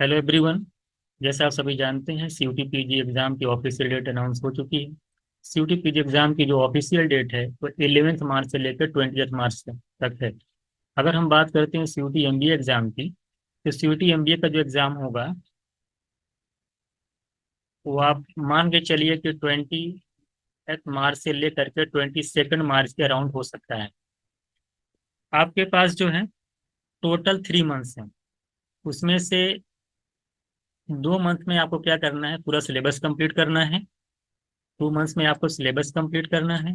Hello everyone. जैसे आप सभी जानते हैं सीयूटी पीजी एग्जाम की ऑफिशियल डेट अनाउंस हो चुकी है। सीयूटी पीजी एग्जाम की जो ऑफिशियल डेट है वो 11 मार्च से लेकर 20 मार्च तक है। अगर हम बात करते हैं सीयूटी एमबीए एग्जाम की, तो सीयूटी एमबीए का जो एग्जाम होगा वो आप मान के चलिए कि 20 मार्च से लेकर के 22 मार्च के अराउंड हो सकता है। आपके पास जो है टोटल 3 मंथ्स हैं। उसमें से 2 मंथ में आपको क्या करना है, पूरा सिलेबस कंप्लीट करना है। 2 मंथ्स में आपको सिलेबस कंप्लीट करना है।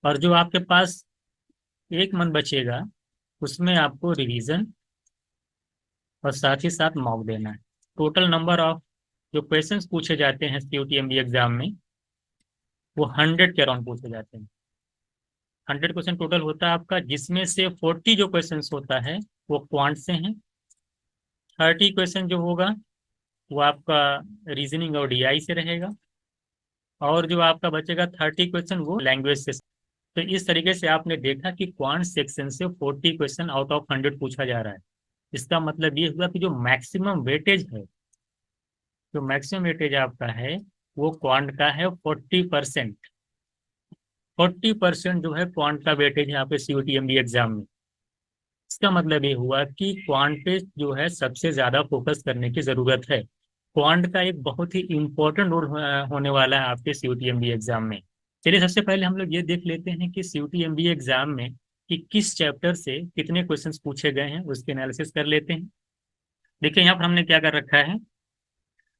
और जो आपके पास 1 मंथ बचेगा उसमें आपको रिवीजन और साथ ही साथ मॉक देना है। टोटल नंबर ऑफ जो क्वेश्चंस पूछे जाते हैं सीयूटीएमबी एग्जाम में वो 100 के अराउंड पूछे जाते हैं। 100 क्वेश्चन टोटल होता है आपका, जिसमें से 40 जो क्वेश्चंस होता है वो क्वांट से हैं। 30 क्वेश्चन जो होगा वो आपका रीजनिंग और डीआई से रहेगा। और जो आपका बचेगा 30 क्वेश्चन वो लैंग्वेज से। तो इस तरीके से आपने देखा कि क्वांट सेक्शन से 40 क्वेश्चन आउट ऑफ 100 पूछा जा रहा है। इसका मतलब ये हुआ कि जो मैक्सिमम वेटेज आपका है वो क्वांट का है 40%। 40% जो है क्वांट का वेटेज है यहाँ पे सीयूटीएमबी एग्जाम में। इसका मतलब ये हुआ कि क्वांट पे जो है सबसे ज्यादा फोकस करने की जरूरत है। क्वांट का एक बहुत ही इंपॉर्टेंट रोल होने वाला है आपके सीयूटीएमबी एग्जाम में। चलिए सबसे पहले हम लोग ये देख लेते हैं कि सीयूटीएमबी एग्जाम में कि किस चैप्टर से कितने क्वेश्चंस पूछे गए हैं, उसके एनालिसिस कर लेते हैं। देखिए यहाँ पर हमने क्या कर रखा है,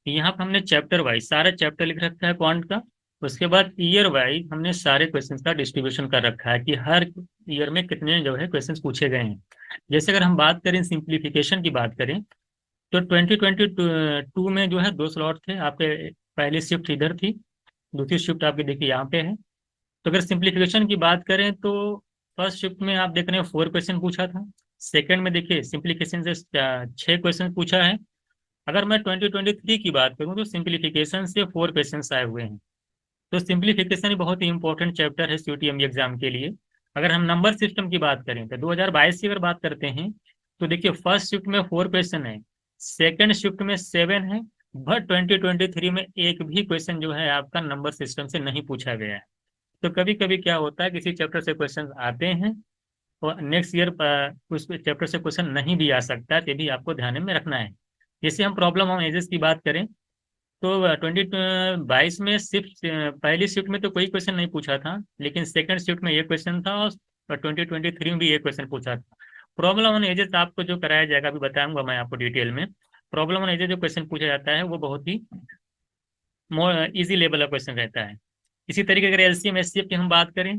यहाँ पर हमने चैप्टर वाइज सारा चैप्टर लिख रखा है क्वांट का। उसके बाद ईयर वाइज हमने सारे क्वेश्चंस का डिस्ट्रीब्यूशन कर रखा है कि हर ईयर में कितने जो है क्वेश्चंस पूछे गए हैं। जैसे अगर हम बात करें सिंप्लीफिकेशन की बात करें, तो 2022 में जो है 2 स्लॉट थे आपके। पहली शिफ्ट इधर थी, दूसरी शिफ्ट आपकी देखिए यहाँ पे है। तो अगर सिंप्लीफिकेशन की बात करें तो फर्स्ट शिफ्ट में आप देख रहे हैं 4 क्वेश्चन पूछा था। सेकंड में देखिए सिंप्लीफिकेशन से 6 क्वेश्चन पूछा है। अगर मैं 2023 की बात करूं तो सिंप्लीफिकेशन से 4 क्वेश्चन आए हुए हैं। तो सिंप्लीफिकेशन बहुत ही इंपॉर्टेंट चैप्टर है सीयूटीएमबी एग्जाम के लिए। अगर हम नंबर सिस्टम की बात करें तो 2022 की अगर बात करते हैं तो देखिए फर्स्ट शिफ्ट में 4 क्वेश्चन है, सेकंड शिफ्ट में 7 है। बट 2023 में एक भी क्वेश्चन जो है आपका नंबर सिस्टम से नहीं पूछा गया है। तो कभी कभी क्या होता है, किसी चैप्टर से क्वेश्चन आते हैं और नेक्स्ट ईयर उस चैप्टर से क्वेश्चन नहीं भी आ सकता है, तो भी आपको ध्यान में रखना है। जैसे हम एजेस की बात करें तो 2022 में शिफ्ट पहली शिफ्ट में तो कोई क्वेश्चन नहीं पूछा था, लेकिन सेकंड शिफ्ट में एक क्वेश्चन था और 2023 में भी एक क्वेश्चन पूछा था। प्रॉब्लम ऑन एजेस आपको जो कराया जाएगा अभी बताऊंगा मैं आपको डिटेल में। प्रॉब्लम ऑन एजेस जो क्वेश्चन पूछा जाता है वो बहुत ही इजी लेवल का क्वेश्चन रहता है। इसी तरीके अगर एलसीएम एचसीएफ की हम बात करें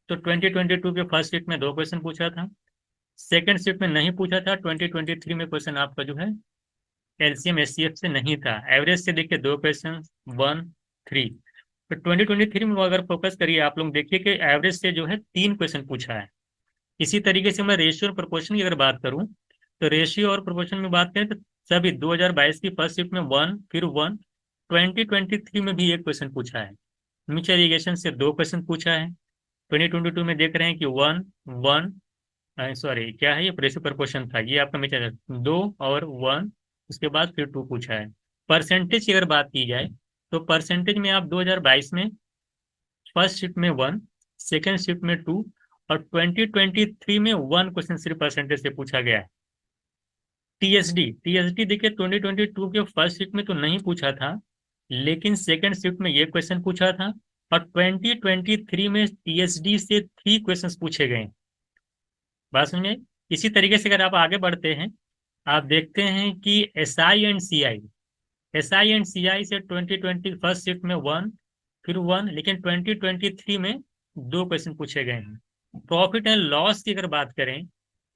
तो 2022 के फर्स्ट शिफ्ट में 2 क्वेश्चन पूछा था, सेकंड शिफ्ट में नहीं पूछा था। 2023 में क्वेश्चन आपका जो है एलसीएम एचसीएफ से नहीं था। एवरेज से देखिए 2 क्वेश्चन, 1, 3। तो 2023 में अगर फोकस करिए आप लोग देखिए कि एवरेज से जो है 3 क्वेश्चन पूछा है। इसी तरीके से मैं रेशियो और प्रोपोर्शन की अगर बात करूं तो रेशियो और प्रोपोर्शन में बात करें तो सभी 2022 की फर्स्ट शिफ्ट में 1 फिर 1। 2023 में भी एक क्वेश्चन पूछा है। म्यूचुअल इरिगेशन से 2 क्वेश्चन पूछा है। 2022 में देख रहे हैं कि 1, 1, सॉरी क्या है, ये रेशियो प्रोपोर्शन था, ये आपका म्यूचुअल 2 और 1। उसके बाद फिर 2 पूछा है। परसेंटेज की अगर बात की जाए तो परसेंटेज में आप 2022 में फर्स्ट शिफ्ट में 1, सेकेंड शिफ्ट में 2 और 2023 में 1 क्वेश्चन सिर्फ परसेंटेज से पूछा गया है। टीएसडी देखिए 2022 के फर्स्ट शिफ्ट में तो नहीं पूछा था, लेकिन सेकेंड शिफ्ट में ये क्वेश्चन पूछा था। और 2023 में टीएसडी से 3 क्वेश्चन पूछे गए। बात समझे। इसी तरीके से अगर आप आगे बढ़ते हैं, आप देखते हैं कि एस आई एंड सी आई से 2020 फर्स्ट शिफ्ट में 1 फिर 1, लेकिन 2023 में 2 क्वेश्चन पूछे गए हैं। प्रॉफिट एंड लॉस की अगर बात करें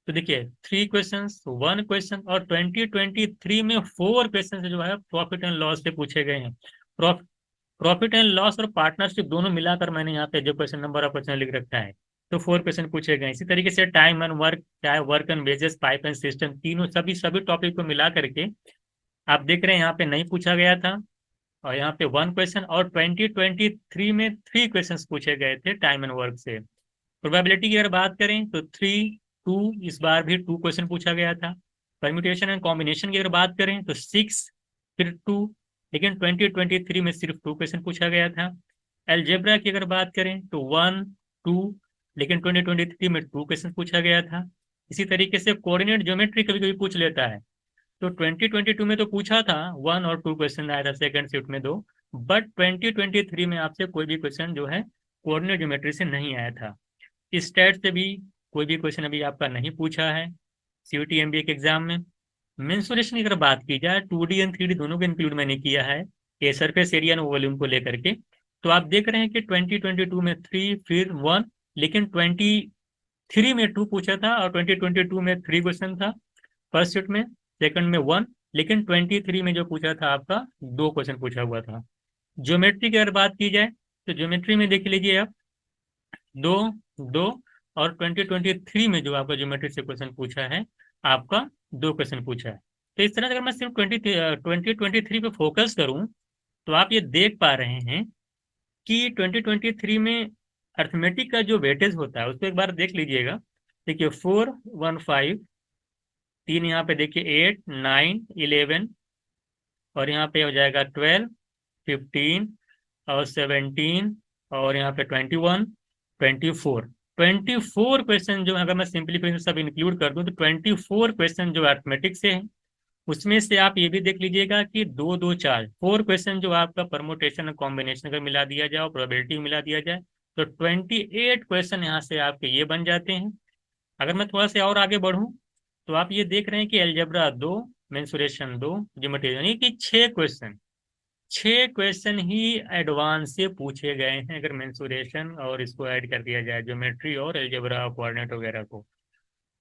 तो देखिए 3 क्वेश्चन, 1 क्वेश्चन और 2023 में 4 क्वेश्चन जो है प्रॉफिट एंड लॉस से पूछे गए हैं। प्रॉफिट एंड लॉस और पार्टनरशिप दोनों मिलाकर मैंने यहाँ पे जो क्वेश्चन नंबर ऑफ क्वेश्चन लिख रखा है, तो 4 क्वेश्चन पूछे गए। इसी तरीके से टाइम एंड वर्क, चाहे work and wages, pipe and system, तीनों सभी सभी टॉपिक को मिला करके आप देख रहे हैं यहाँ पे नहीं पूछा गया था। और यहाँ पे 1 क्वेश्चन और 2023 में 3 क्वेश्चन पूछे गए थे टाइम एंड वर्क से। प्रोबेबिलिटी की अगर बात करें तो 3, 2, इस बार भी 2 क्वेश्चन पूछा गया था। परम्यूटेशन एंड कॉम्बिनेशन की अगर बात करें तो 6 फिर 2, लेकिन 2023 में सिर्फ 2 क्वेश्चन पूछा गया था। अलजेब्रा की अगर बात करें तो 1 2, लेकिन 2023 में 2 क्वेश्चन पूछा गया था। इसी तरीके से कोऑर्डिनेट ज्योमेट्री कभी कभी पूछ लेता है, तो 2022 में तो पूछा था 1 और 2 क्वेश्चन आया था सेकंड शिफ्ट में 2, बट 2023 में आपसे कोई भी क्वेश्चन जो है कोऑर्डिनेट ज्योमेट्री से नहीं आया था। स्टैट से भी कोई भी क्वेश्चन अभी आपका नहीं पूछा है सीयूटी एमबीए के एग्जाम में। मेंसुरेशन की अगर बात की जाए 2D एंड 3D दोनों को इंक्लूड मैंने किया है ये सरफेस एरिया और वॉल्यूम को लेकर के। तो आप देख रहे हैं कि 2022 में 3 फिर 1, लेकिन 23 में 2 पूछा था और 2022 में 3 क्वेश्चन था फर्स्ट शिफ्ट में, सेकंड में 1, लेकिन 23 में जो पूछा था आपका 2 क्वेश्चन पूछा हुआ था। ज्योमेट्री की अगर बात की जाए तो ज्योमेट्री में देख लीजिए आप 2 2, और 2023 में जो आपका ज्योमेट्री से क्वेश्चन पूछा है आपका 2 क्वेश्चन पूछा है। तो इस तरह से अगर मैं सिर्फ 2023 पे फोकस करूं तो आप ये देख पा रहे हैं कि 2023 में अर्थमेटिक का जो वेटेज होता है उसको एक बार देख लीजिएगा। देखिए 4 1 5, 3 यहाँ पे देखिए 8 9 11, और यहाँ पे हो जाएगा 12 15 और 17, और यहाँ पे 21 24। 24 क्वेश्चन जो अगर मैं सिंपलीफिकेशन सब इंक्लूड कर दूं तो 24 क्वेश्चन जो अर्थमेटिक से है, उसमें से आप ये भी देख लीजिएगा कि 2 2 4 4 क्वेश्चन जो आपका परमोटेशन और कॉम्बिनेशन का मिला दिया जाए और प्रोबेबिलिटी मिला दिया जाए तो 28 क्वेश्चन यहाँ से आपके ये बन जाते हैं। अगर मैं थोड़ा सा और आगे बढ़ूं तो आप ये देख रहे हैं कि अलजेब्रा 2, मेंसुरेशन 2, ज्योमेट्री यानी कि 6 क्वेश्चन, 6 क्वेश्चन ही एडवांस से पूछे गए हैं अगर मेंसुरेशन और इसको ऐड कर दिया जाए ज्योमेट्री और अलजेब्रा कोऑर्डिनेट वगैरह को।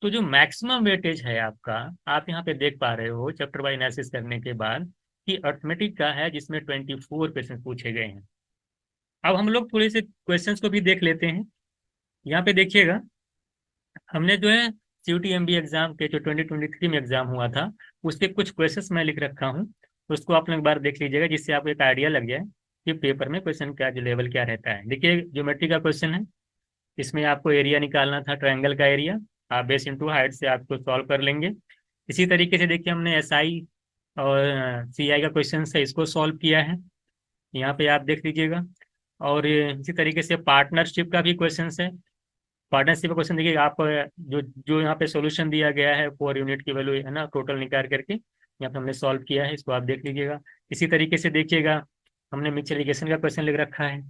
तो जो मैक्सिमम वेटेज है आपका, आप यहाँ पे देख पा रहे हो चैप्टर वाइज एनालिसिस करने के बाद कि अर्थमेटिक का है जिसमें 24 क्वेश्चन पूछे गए हैं। अब हम लोग थोड़े से क्वेश्चंस को भी देख लेते हैं। यहाँ पे देखिएगा हमने जो है सीयूटी एमबी एग्जाम के जो 2023 में एग्जाम हुआ था उसके कुछ क्वेश्चंस मैं लिख रखा हूँ, उसको आप लोग एक बार देख लीजिएगा जिससे आपको एक आइडिया लग जाए कि पेपर में क्वेश्चन का जो लेवल क्या रहता है। देखिए ज्योमेट्री का क्वेश्चन है, इसमें आपको एरिया निकालना था, ट्रायंगल का एरिया, आप बेस इंटू हाइट से आपको सॉल्व कर लेंगे। इसी तरीके से देखिए हमने एसआई और सीआई का क्वेश्चन है, इसको सॉल्व किया है, यहाँ पे आप देख लीजिएगा। और इसी तरीके से पार्टनरशिप का भी क्वेश्चन है। पार्टनरशिप का क्वेश्चन देखिए आप जो जो यहाँ पे सॉल्यूशन दिया गया है 4 यूनिट की वैल्यू है ना, टोटल निकाल करके यहाँ पे हमने सॉल्व किया है, इसको आप देख लीजिएगा। इसी तरीके से देखिएगा हमने मिक्सचर इक्वेशन का क्वेश्चन लिख रखा है।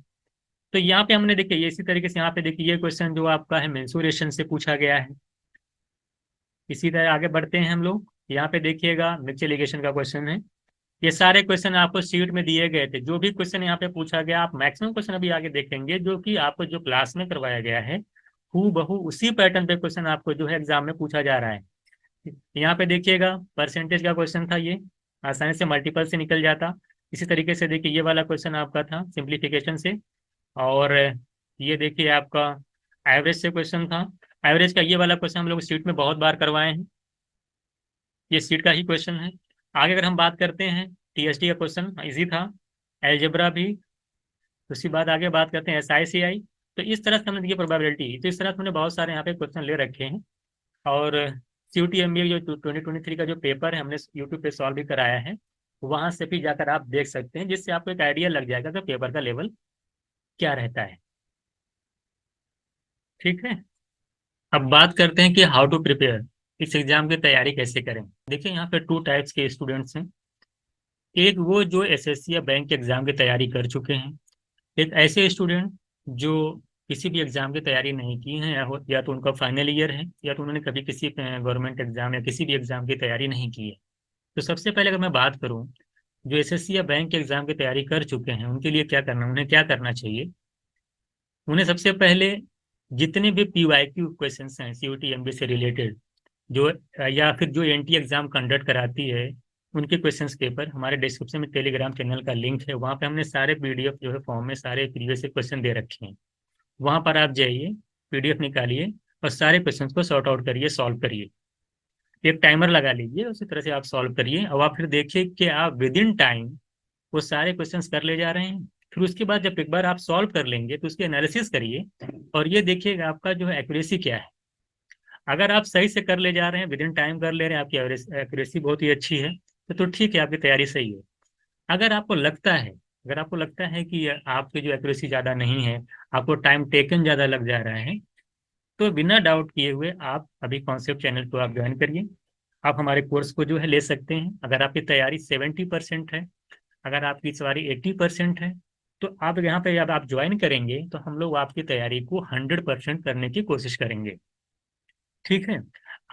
तो यहाँ पे हमने देखिए ये इसी तरीके से यहाँ पे देखिए ये क्वेश्चन जो आपका है मेंसुरेशन से पूछा गया है। इसी तरह आगे बढ़ते हैं हम लोग, यहाँ पे देखिएगा मिक्सचर इक्वेशन का क्वेश्चन है। ये सारे क्वेश्चन आपको शीट में दिए गए थे, जो भी क्वेश्चन यहाँ पे पूछा गया आप मैक्सिमम क्वेश्चन अभी आगे देखेंगे जो कि आपको जो क्लास में करवाया गया है हू बहू उसी पैटर्न पे क्वेश्चन आपको जो है एग्जाम में पूछा जा रहा है। यहाँ पे देखिएगा परसेंटेज का क्वेश्चन था, ये आसानी से मल्टीपल से निकल जाता। इसी तरीके से देखिए ये वाला क्वेश्चन आपका था सिंप्लीफिकेशन से, और ये देखिए आपका एवरेज से क्वेश्चन था। एवरेज का ये वाला क्वेश्चन हम लोग सीट में बहुत बार करवाए हैं, ये सीट का ही क्वेश्चन है। आगे अगर हम बात करते हैं टीएसटी का क्वेश्चन इजी था, एलजेब्रा भी। उसके बाद आगे बात करते हैं एसआईसीआई। तो इस तरह से हमने देखिए प्रोबेबिलिटी, तो इस तरह से हमने बहुत सारे यहाँ पे क्वेश्चन ले रखे हैं। और सीयूटी एमबीए जो 2023 का जो पेपर है हमने यूट्यूब पे सॉल्व भी कराया है, वहां से भी जाकर आप देख सकते हैं, जिससे आपको एक आइडिया लग जाएगा कि पेपर का लेवल क्या रहता है। ठीक है, अब बात करते हैं कि हाउ टू प्रिपेयर, इस एग्जाम की तैयारी कैसे करें। देखिए यहाँ पे 2 टाइप्स के स्टूडेंट्स हैं। एक वो जो एसएससी या बैंक के एग्जाम की तैयारी कर चुके हैं, एक ऐसे स्टूडेंट जो किसी भी एग्जाम की तैयारी नहीं की है, या तो उनका फाइनल ईयर है या तो उन्होंने कभी किसी गवर्नमेंट एग्जाम या किसी भी एग्जाम की तैयारी नहीं की है। तो सबसे पहले अगर मैं बात करूं जो एसएससी या बैंक के एग्जाम की तैयारी कर चुके हैं उनके लिए क्या करना, उन्हें क्या करना चाहिए। उन्हें सबसे पहले जितने भी पीवाईक्यू क्वेश्चन हैं सीयूटी एमबी से रिलेटेड, जो या फिर जो एनटी एग्जाम कंडक्ट कराती है उनके क्वेश्चंस पेपर, हमारे डिस्क्रिप्शन में टेलीग्राम चैनल का लिंक है, वहाँ पे हमने सारे पीडीएफ जो है फॉर्म में सारे प्रीवियस क्वेश्चन दे रखे हैं। वहाँ पर आप जाइए, पीडीएफ निकालिए और सारे क्वेश्चंस को सॉर्ट आउट करिए, सॉल्व करिए। एक टाइमर लगा लीजिए, उसी तरह से आप सॉल्व करिए और आप फिर देखिए कि आप विद इन टाइम वो सारे क्वेश्चंस कर ले जा रहे हैं। फिर उसके बाद जब एक बार आप सॉल्व कर लेंगे तो उसकी एनालिसिस करिए और ये देखिएगा आपका जो है एक्यूरेसी क्या है। अगर आप सही से कर ले जा रहे हैं, विद इन टाइम कर ले रहे हैं, आपकी एक्यूरेसी बहुत ही अच्छी है, तो ठीक है, आपकी तैयारी सही है। अगर आपको लगता है अगर आपको लगता है कि आपकी जो एक्यूरेसी ज़्यादा नहीं है, आपको टाइम टेकन ज़्यादा लग जा रहा है, तो बिना डाउट किए हुए आप अभी कॉन्सेप्ट चैनल को आप ज्वाइन करिए। आप हमारे कोर्स को जो है ले सकते हैं। अगर आपकी तैयारी 70% है, अगर आपकी सवारी 80% है, तो आप यहाँ पे जब आप ज्वाइन करेंगे तो हम लोग आपकी तैयारी को 100% करने की कोशिश करेंगे। ठीक है।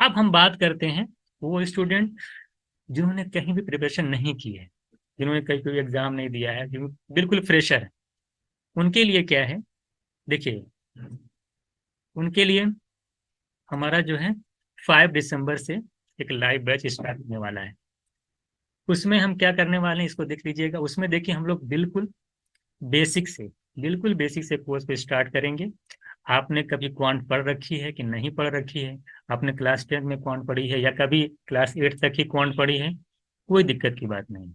अब हम बात करते हैं वो स्टूडेंट जिन्होंने कहीं भी प्रिपरेशन नहीं की है, जिन्होंने कहीं कोई एग्जाम नहीं दिया है, जो बिल्कुल फ्रेशर है, उनके लिए क्या है। देखिए, उनके लिए हमारा जो है 5 दिसंबर से एक लाइव बैच स्टार्ट होने वाला है। उसमें हम क्या करने वाले हैं, इसको देख लीजिएगा। उसमें देखिए, हम लोग बेसिक से बिल्कुल बेसिक से कोर्स को स्टार्ट करेंगे। आपने कभी क्वांट पढ़ रखी है कि नहीं पढ़ रखी है, आपने क्लास 10 में क्वांट पढ़ी है या कभी क्लास 8 तक ही क्वांट पढ़ी है, कोई दिक्कत की बात नहीं।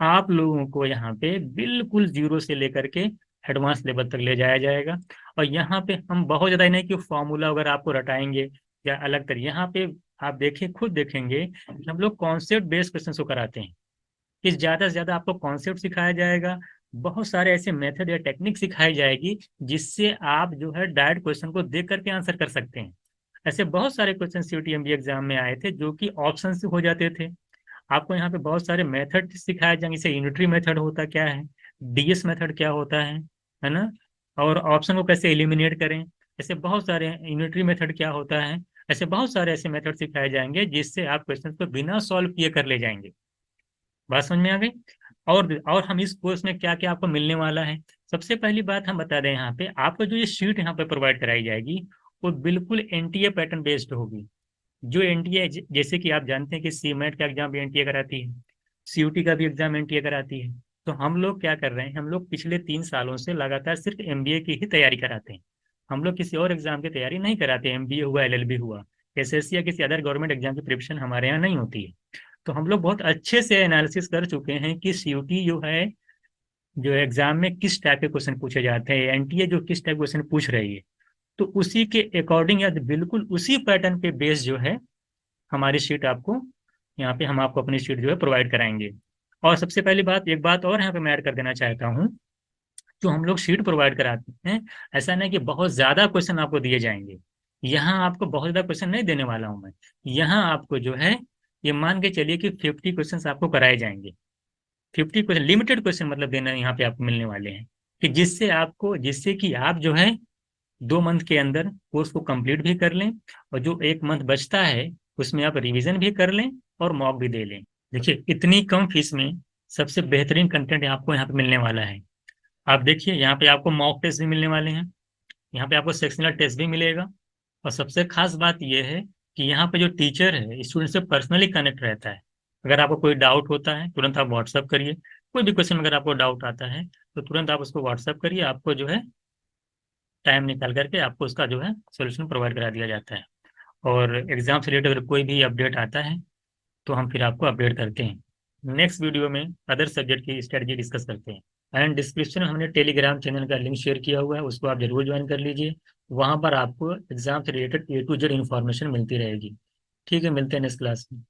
आप लोगों को यहाँ पे बिल्कुल जीरो से लेकर के एडवांस लेवल तक ले जाया जाएगा। और यहाँ पे हम बहुत ज़्यादा नहीं कि फॉर्मूला अगर आपको रटाएंगे या अलग तरीके, यहाँ पे आप देखिए, खुद देखेंगे कि हम लोग कॉन्सेप्ट बेस्ड क्वेश्चन को कराते हैं कि ज़्यादा से ज़्यादा आपको कॉन्सेप्ट सिखाया जाएगा। बहुत सारे ऐसे मेथड या टेक्निक सिखाई जाएगी जिससे आप जो है डायरेक्ट क्वेश्चन को देख करके आंसर कर सकते हैं। ऐसे बहुत सारे क्वेश्चन CUET एग्जाम में आए थे जो कि ऑप्शन से हो जाते थे। आपको यहाँ पे बहुत सारे मेथड सिखाए जाएंगे, जैसे यूनिटरी मेथड होता क्या है, DS मेथड क्या होता है ना, और ऑप्शन को कैसे एलिमिनेट करें। ऐसे बहुत सारे यूनिटरी मेथड क्या होता है, ऐसे बहुत सारे ऐसे मेथड सिखाए जाएंगे जिससे आप क्वेश्चन को बिना सॉल्व किए कर ले जाएंगे। बात समझ में आ गई। और हम इस कोर्स में क्या क्या आपको मिलने वाला है, सबसे पहली बात हम बता दें, यहाँ पे आपको जो ये शीट यहाँ पे प्रोवाइड कराई जाएगी वो बिल्कुल NTA पैटर्न बेस्ड होगी। जो NTA, जैसे कि आप जानते हैं कि CMAT का एग्जाम भी NTA कराती है, CUT का भी एग्जाम NTA कराती है। तो हम लोग क्या कर रहे हैं, हम लोग पिछले 3 सालों से लगातार सिर्फ MBA की ही तैयारी कराते हैं। हम लोग किसी और एग्जाम की तैयारी नहीं कराते। MBA हुआ, LLB हुआ, SSC या किसी अदर गवर्नमेंट एग्जाम की प्रिपरेशन हमारे यहाँ नहीं होती है। तो हम लोग बहुत अच्छे से एनालिसिस कर चुके हैं कि CUT जो है, जो एग्जाम में किस टाइप के क्वेश्चन पूछे जाते हैं, NTA जो किस टाइप क्वेश्चन पूछ रही है, तो उसी के अकॉर्डिंग या बिल्कुल उसी पैटर्न पे बेस जो है हमारी शीट आपको, यहाँ पे हम आपको अपनी शीट जो है प्रोवाइड कराएंगे। और सबसे पहली बात, एक बात और यहाँ पे मैं ऐड कर देना चाहता हूँ, जो हम लोग शीट प्रोवाइड कराते हैं, ऐसा नहीं कि बहुत ज्यादा क्वेश्चन आपको दिए जाएंगे। यहाँ आपको बहुत ज्यादा क्वेश्चन नहीं देने वाला हूँ मैं। यहाँ आपको जो है, ये मान के चलिए कि 50 क्वेश्चन आपको कराए जाएंगे। 50 क्वेश्चन, लिमिटेड क्वेश्चन मतलब देना यहाँ पे आपको मिलने वाले हैं, कि जिससे कि आप जो है 2 मंथ के अंदर कोर्स को कंप्लीट भी कर लें, और जो 1 मंथ बचता है उसमें आप रिवीजन भी कर लें और मॉक भी दे लें। देखिए, इतनी कम फीस में सबसे बेहतरीन कंटेंट आपको यहाँ पे मिलने वाला है। आप देखिए, यहाँ पे आपको मॉक टेस्ट भी मिलने वाले हैं, यहाँ पे आपको सेक्शनल टेस्ट भी मिलेगा। और सबसे खास बात यह है कि यहाँ पे जो टीचर है स्टूडेंट से पर्सनली कनेक्ट रहता है। अगर आपको कोई डाउट होता है, तुरंत आप व्हाट्सअप करिए। कोई भी क्वेश्चन अगर आपको डाउट आता है तो तुरंत आप उसको व्हाट्सअप करिए, आपको जो है टाइम निकाल करके आपको उसका जो है सोल्यूशन प्रोवाइड करा दिया जाता है। और एग्जाम से रिलेटेड अगर कोई भी अपडेट आता है तो हम फिर आपको अपडेट करते हैं। नेक्स्ट वीडियो में अदर सब्जेक्ट की स्ट्रेटजी डिस्कस करते हैं। एंड डिस्क्रिप्शन में हमने टेलीग्राम चैनल का लिंक शेयर किया हुआ है, उसको आप जरूर ज्वाइन कर लीजिए। वहाँ पर आपको एग्जाम से related A to Z information मिलती रहेगी। ठीक है, मिलते हैं नेक्स्ट क्लास में।